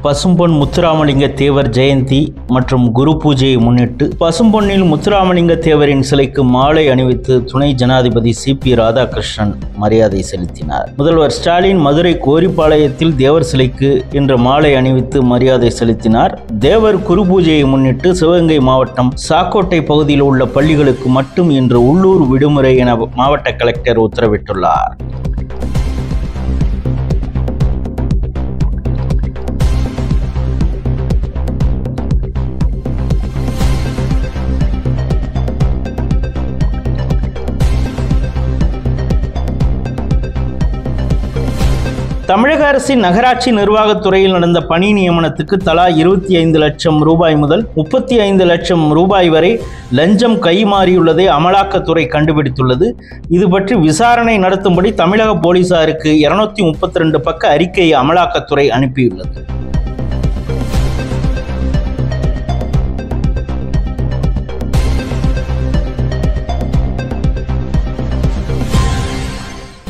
பசும்பொன் முத்துராமலிங்க தேவர் ஜெயந்தி மற்றும் குரு பூஜையை முன்னிட்டு பசும்பொன்னில் முத்துராமலிங்க தேவரின் சிலைக்கு மாலை அணிவித்து துணை ஜனாதிபதி சிபி ராதாகிருஷ்ணன் மரியாதை செலுத்தினார். முதல்வர் ஸ்டாலின் மதுரை கோரிப்பாளையத்தில் தேவர் சிலைக்கு இன்று மாலை அணிவித்து மரியாதை செலுத்தினார். தேவர் குரு பூஜையை முன்னிட்டு சிவகங்கை மாவட்டம் சாக்கோட்டை பகுதியில் உள்ள பள்ளிகளுக்கு மட்டும் இன்று உள்ளூர் விடுமுறை என மாவட்ட கலெக்டர் உத்தரவிட்டுள்ளார். தமிழக அரசின் நகராட்சி நிர்வாகத்துறையில் நடந்த பணி நியமனத்துக்கு தலா 25 லட்சம் ரூபாய் முதல் 35 லட்சம் ரூபாய் வரை லஞ்சம் கைமாறியுள்ளதை அமலாக்கத்துறை கண்டுபிடித்துள்ளது. இது பற்றி விசாரணை நடத்தும்படி தமிழக போலீசாருக்கு 232 பக்க அறிக்கையை அமலாக்கத்துறை அனுப்பியுள்ளது.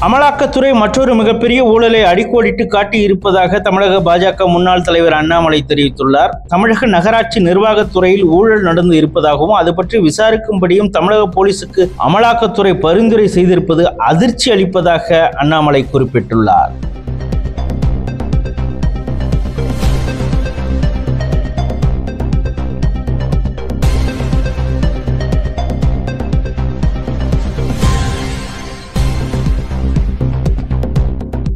அமலாக்கத்துறை மற்றொரு மிகப்பெரிய ஊழலை அடிக்கோடிட்டு காட்டியிருப்பதாக தமிழக பாஜக முன்னாள் தலைவர் அண்ணாமலை தெரிவித்துள்ளார். தமிழக நகராட்சி நிர்வாகத்துறையில் ஊழல் நடந்து இருப்பதாகவும் அது பற்றி விசாரிக்கும்படியும் தமிழக போலீசுக்கு அமலாக்கத்துறை பரிந்துரை செய்திருப்பது அதிர்ச்சி அளிப்பதாக அண்ணாமலை குறிப்பிட்டுள்ளார்.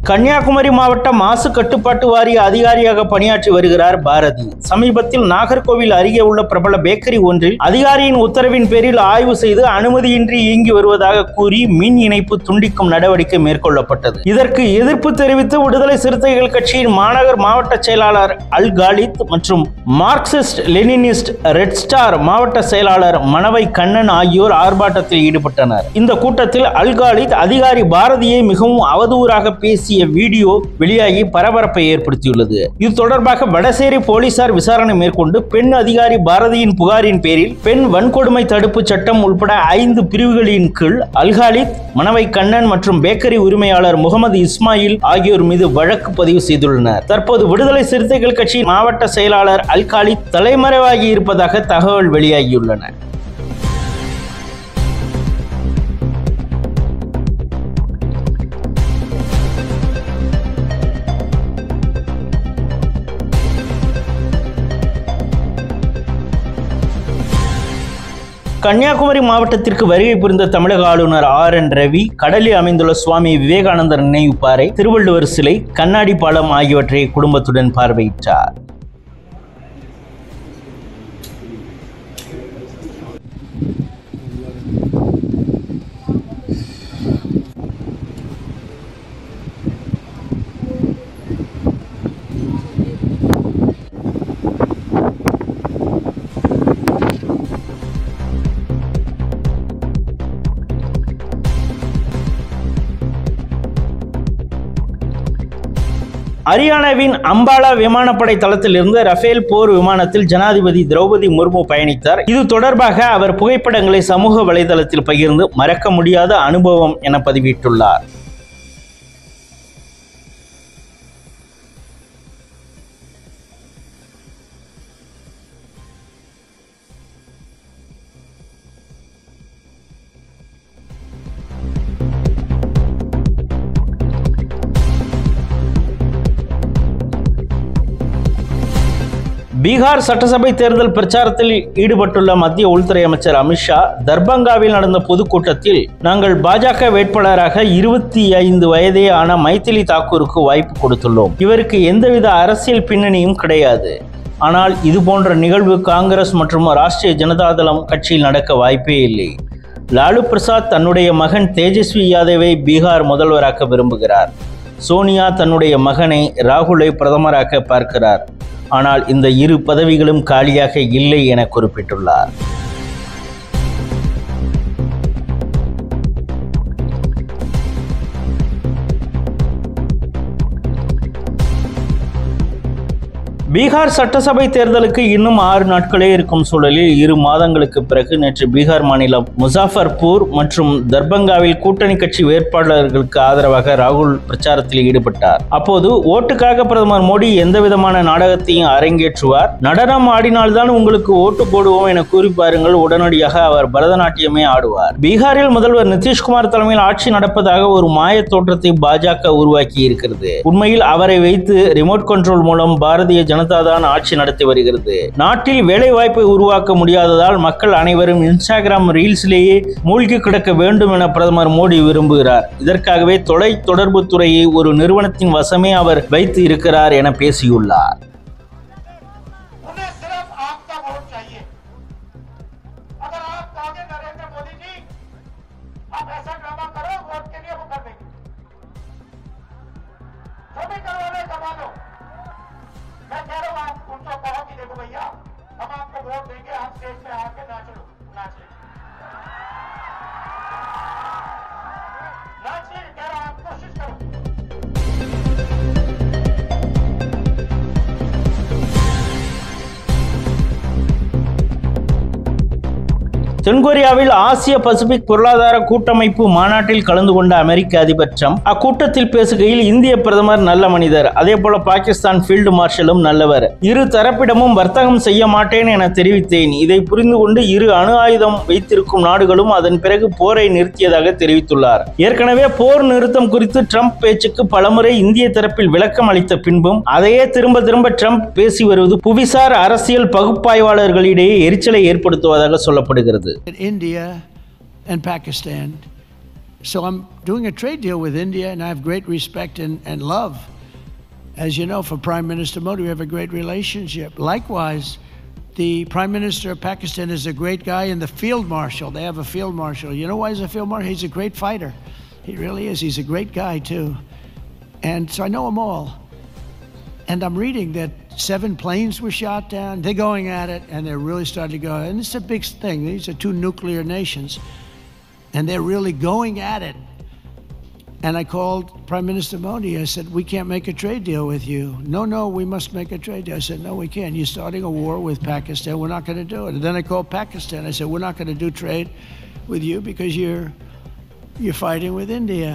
கன்னியாகுமரி மாவட்ட மாசு கட்டுப்பாட்டு வாரிய அதிகாரியாக பணியாற்றி வருகிறார் பாரதி. சமீபத்தில் நாகர்கோவில் அருகே உள்ள பிரபல பேக்கரி ஒன்றில் அதிகாரியின் உத்தரவின் பேரில் ஆய்வு செய்து அனுமதியின்றி இயங்கி வருவதாக கூறி மின் இணைப்பு துண்டிக்கும் நடவடிக்கை மேற்கொள்ளப்பட்டது. இதற்கு எதிர்ப்பு தெரிவித்து விடுதலை சிறுத்தைகள் கட்சியின் மாநகர் மாவட்ட செயலாளர் அல் காலித் மற்றும் மார்க்சிஸ்ட் லெனினிஸ்ட் ரெட் ஸ்டார் மாவட்ட செயலாளர் மணவை கண்ணன் ஆகியோர் ஆர்ப்பாட்டத்தில் ஈடுபட்டனர். இந்த கூட்டத்தில் அல் காலித் அதிகாரி பாரதியை மிகவும் அவதூறாக பேசிய வீடியோ வெளியாகி பரபரப்பை ஏற்படுத்தியுள்ளது. இது தொடர்பாக வடசேரி போலீசார் விசாரணை மேற்கொண்டு பெண் அதிகாரி பாரதியின் புகாரின் பேரில் பெண் வன்கொடுமை தடுப்பு சட்டம் உட்பட 5 பிரிவுகளின் கீழ் அல்காலித், மணவை கண்ணன் மற்றும் பேக்கரி உரிமையாளர் முகமது இஸ்மாயில் ஆகியோர் மீது வழக்கு பதிவு செய்துள்ளனர். தற்போது விடுதலை சிறுத்தைகள் கட்சி மாவட்ட செயலாளர் அல்காலித் தலைமறைவாகி இருப்பதாக தகவல் வெளியாகியுள்ளன. கன்னியாகுமரி மாவட்டத்திற்கு வருகை புரிந்த தமிழக ஆளுநர் RN ரவி கடலில் அமைந்துள்ள சுவாமி விவேகானந்தர் நினைவு பாறை, திருவள்ளுவர் சிலை, கண்ணாடி பாலம் ஆகியவற்றை குடும்பத்துடன் பார்வையிட்டார். ஹரியானாவின் அம்பாலா விமானப்படை தளத்தில் இருந்து ரஃபேல் போர் விமானத்தில் ஜனாதிபதி திரௌபதி முர்மு பயணித்தார். இது தொடர்பாக அவர் புகைப்படங்களை சமூக வலைதளத்தில் பகிர்ந்து மறக்க முடியாத அனுபவம் என பதிவிட்டுள்ளார். பீகார் சட்டசபை தேர்தல் பிரச்சாரத்தில் ஈடுபட்டுள்ள மத்திய உள்துறை அமைச்சர் அமித்ஷா தர்பங்காவில் நடந்த பொதுக்கூட்டத்தில் நாங்கள் பாஜக வேட்பாளராக 25 வயதே ஆன மைதிலி தாக்கூருக்கு வாய்ப்பு கொடுத்துள்ளோம். இவருக்கு எந்தவித அரசியல் பின்னணியும் கிடையாது. ஆனால் இது போன்ற நிகழ்வு காங்கிரஸ் மற்றும் ராஷ்டிரிய ஜனதாதளம் கட்சியில் நடக்க வாய்ப்பே இல்லை. லாலு பிரசாத் தன்னுடைய மகன் தேஜஸ்வி யாதவை பீகார் முதல்வராக்க விரும்புகிறார். சோனியா தன்னுடைய மகனை ராகுலை பிரதமராக்க பார்க்கிறார். ஆனால் இந்த இரு பதவிகளும் காலியாக இல்லை என குறிப்பிட்டுள்ளார். பீகார் சட்டசபை தேர்தலுக்கு இன்னும் 6 நாட்களே இருக்கும் சூழலில் 2 மாதங்களுக்கு பிறகு நேற்று பீகார் மாநிலம் முசாஃபர்பூர் மற்றும் தர்பங்காவில் கூட்டணி கட்சி வேட்பாளர்களுக்கு ஆதரவாக ராகுல் பிரச்சாரத்தில் ஈடுபட்டார். அப்போது ஓட்டுக்காக பிரதமர் மோடி எந்தவிதமான நாடகத்தையும் அரங்கேற்றுவார், நடனம் ஆடினால்தான் உங்களுக்கு ஓட்டு போடுவோம் என கூறி பாருங்கள், உடனடியாக அவர் பரதநாட்டியமே ஆடுவார். பீகாரில் முதல்வர் நிதிஷ்குமார் தலைமையில் ஆட்சி நடப்பதாக ஒரு மாய தோற்றத்தை பாஜக உருவாக்கி இருக்கிறது. உண்மையில் அவரை வைத்து ரிமோட் கண்ட்ரோல் மூலம் பாரதிய ஜனதா தான் ஆட்சி நடத்தி வருகிறது. நாட்டில் வேலை வாய்ப்பை உருவாக்க முடியாததால் மக்கள் அனைவரும் இன்ஸ்டாகிராம் ரீல்ஸிலேயே மூழ்கி கிடக்க வேண்டும் என பிரதமர் மோடி விரும்புகிறார். இதற்காகவே தொலை தொடர்பு துறையை ஒரு நிறுவனத்தின் வசமே அவர் வைத்து இருக்கிறார் என பேசியுள்ளார். मैं कह रहा हूं आप उनको कहो कि देखो भैया हम आपको वोट देंगे, हम स्टेज पे आके नाच कह रहा हूं आप कोशिश करो. தென்கொரியாவில் ஆசிய பசிபிக் பொருளாதார கூட்டமைப்பு மாநாட்டில் கலந்து கொண்ட அமெரிக்க அதிபர் ட்ரம்ப் அக்கூட்டத்தில் பேசுகையில் இந்திய பிரதமர் நல்ல மனிதர், அதே போல பாகிஸ்தான் ஃபீல்டு மார்ஷலும் நல்லவர், இரு தரப்பிடமும் வர்த்தகம் செய்ய மாட்டேன் என தெரிவித்தேன். இதை புரிந்து கொண்டு 2 அணு ஆயுதம் வைத்திருக்கும் நாடுகளும் அதன் பிறகு போரை நிறுத்தியதாக தெரிவித்துள்ளார். ஏற்கனவே போர் நிறுத்தம் குறித்து ட்ரம்ப் பேச்சுக்கு பலமுறை இந்திய தரப்பில் விளக்கம் அளித்த பின்பும் அதையே திரும்ப திரும்ப ட்ரம்ப் பேசி வருவது புவிசார் அரசியல் பகுப்பாய்வாளர்களிடையே எரிச்சலை ஏற்படுத்துவதாக சொல்லப்படுகிறது. India and Pakistan. So I'm doing a trade deal with India and I have great respect and love. As you know, for Prime Minister Modi, we have a great relationship. Likewise, the Prime Minister of Pakistan is a great guy and the Field Marshal. They have a Field Marshal. You know why he's a Field Marshal? He's a great fighter. He really is. He's a great guy too. And so I know them all. And I'm reading that 7 planes were shot down. They're going at it, and they're really starting to go. And it's a big thing. These are 2 nuclear nations, and they're really going at it. And I called Prime Minister Modi. I said, we can't make a trade deal with you. No, we must make a trade deal. I said, no, we can't. You're starting a war with Pakistan. We're not going to do it. And then I called Pakistan. I said, we're not going to do trade with you because you're fighting with India.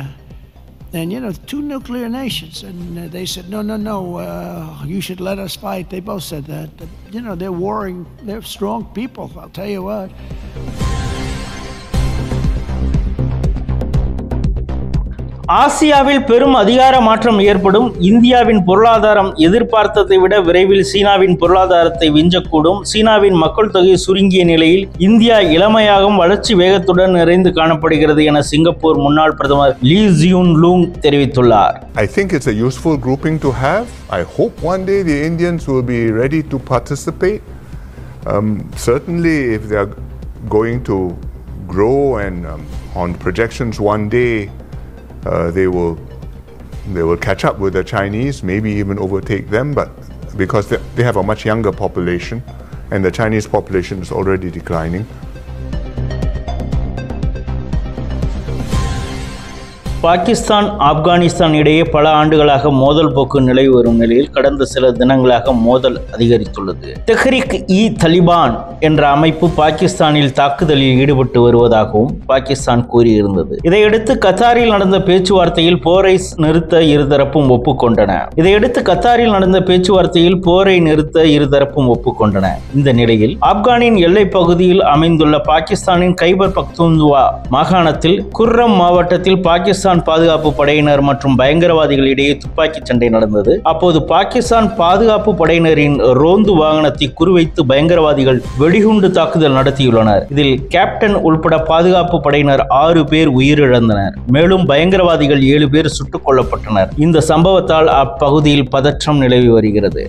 And, you know, 2 nuclear nations. And they said, no, you should let us fight. They both said that. But, you know, they're warring. They're strong people, I'll tell you what. ஆசியாவில் பெரும் அதிகார மாற்றம் ஏற்படும். இந்தியாவின் பொருளாதாரம் எதிர்பார்த்ததை விட விரைவில் சீனாவின் பொருளாதாரத்தை விஞ்சக்கூடும். சீனாவின் மக்கள் தொகை சுருங்கிய நிலையில் இந்தியா இளமையாகவும் வளர்ச்சி வேகத்துடன் நிறைந்து காணப்படுகிறது என சிங்கப்பூர் முன்னாள் பிரதமர் லீ ஜியூன் லூங் தெரிவித்துள்ளார். I think it's a useful grouping to have. I hope one day the Indians will be ready to participate. Certainly if they are going to grow and on projections one day they will catch up with the Chinese, maybe even overtake them, but because they have a much younger population and the Chinese population is already declining. Pakistan Afghanistan இடையே பல ஆண்டுகளாக மோதல் போக்கு நிலவி வரும் நிலையில் கடந்த சில தினங்களாக மோதல் அதிகரித்துள்ளது. தெஹ்ரிக்-இ-தலிபான் என்ற அமைப்பு பாகிஸ்தானில் தாக்குதலில் ஈடுபட்டு வருவதாகவும் பாகிஸ்தான் கூறியிருந்தது. இதையடுத்து கத்தாரில் நடந்த பேச்சுவார்த்தையில் போரை நிறுத்த இருதரப்பும் ஒப்புக்கொண்டன. இந்த நிலையில் ஆப்கானின் எல்லை பகுதியில் அமைந்துள்ள பாகிஸ்தானின் கைபர் பக்துன்குவா மாகாணத்தில் குர்ரம் மாவட்டத்தில் பாகிஸ்தான் பாதுகாப்பு படையினர் மற்றும் பயங்கரவாதிகளிடையே துப்பாக்கி சண்டை நடந்தது. அப்போது பாகிஸ்தான் பாதுகாப்பு படையினரின் ரோந்து வாகனத்தை குறிவைத்து பயங்கரவாதிகள் வெடிகுண்டு தாக்குதல் நடத்தியுள்ளனர். இதில் கேப்டன் உள்பட பாதுகாப்பு படையினர் 6 பேர் உயிரிழந்தனர். மேலும் பயங்கரவாதிகள் 7 பேர் சுட்டுக் கொல்லப்பட்டனர். இந்த சம்பவத்தால் அப்பகுதியில் பதற்றம் நிலவி வருகிறது.